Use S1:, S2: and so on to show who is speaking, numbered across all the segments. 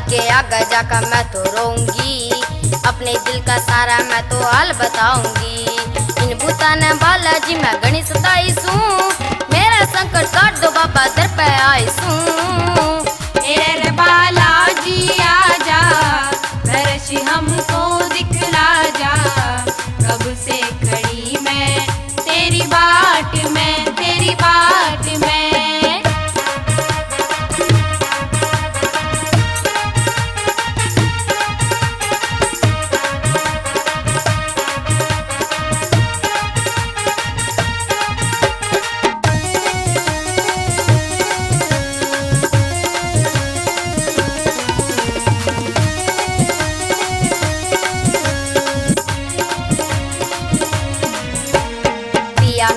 S1: के आगे जाकर मैं तो रोऊंगी, अपने दिल का सारा मैं तो हाल बताऊंगी। इन भूता ने बालाजी मैं गणेश सताईसू, मेरा संकट काट दो बाबा दर पे आईसू।
S2: तेरे बालाजी आजा, दर्श हमको दिखला जा, कब से खड़ी मैं तेरी बाट में, तेरी बाट में।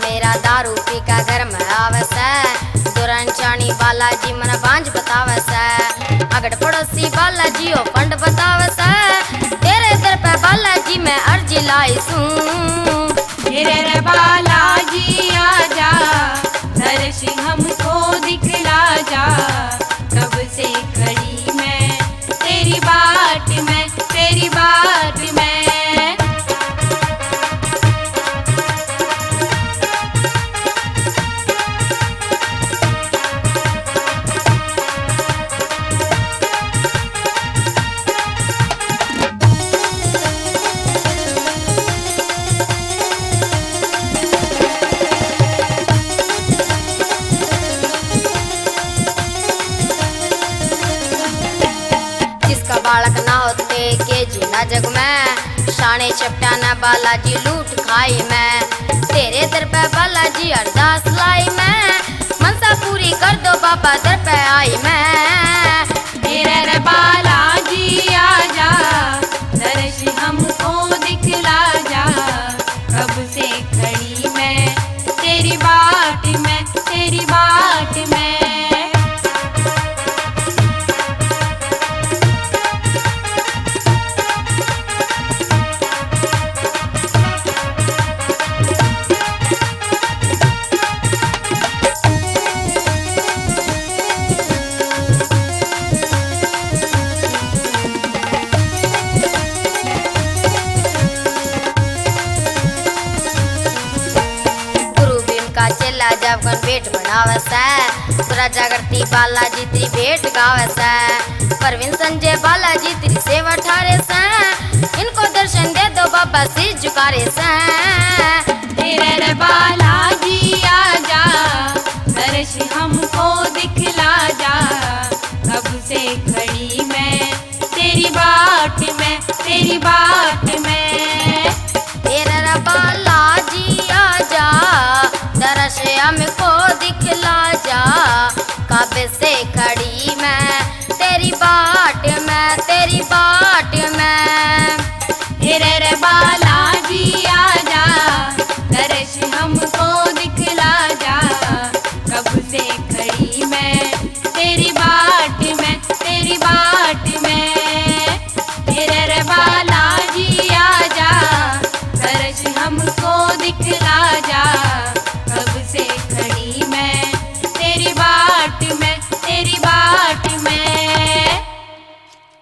S1: मेरा दारू पी का घर में आवस है, दुरान चाणी बालाजी मन बांझ बतावस है। अगड़ पड़ोसी बालाजी ओ फंड बतावस है, तेरे दर पे बालाजी मैं अर्जी लाईसू।
S2: तेरे बालाजी आजा, दर्श हमको दिखला जा, कब से खड़ी मैं तेरी बाट में, तेरी बाट में।
S1: बालक ना होते के जीना जग में, शाने चपटा न बालाजी लूट खाई मैं। तेरे दर पे बालाजी अरदास लाई मैं, मनसा पूरी कर दो बाबा दर पे आई मैं।
S2: तेरे बालाजी आजा, दर्श हमको दिखला जा, कब से खड़ी मैं तेरी बाट में, तेरी बाट में।
S1: जब कन भेंट बनावस है, पूरा जागरती बालाजी तेरी भेंट गावस है। परवीन संजय बालाजी तेरी सेवा ठारे से, इनको दर्शन दे दो बाबा सिर झुकारे से।
S2: तेरे बालाजी आजा, दर्श हमको दिखला जा, कब से खड़ी मैं तेरी बाट में, तेरी बाट में।
S1: तेरा बालाजी आजा, दर्श हमको दिखला जा, कब से खड़ी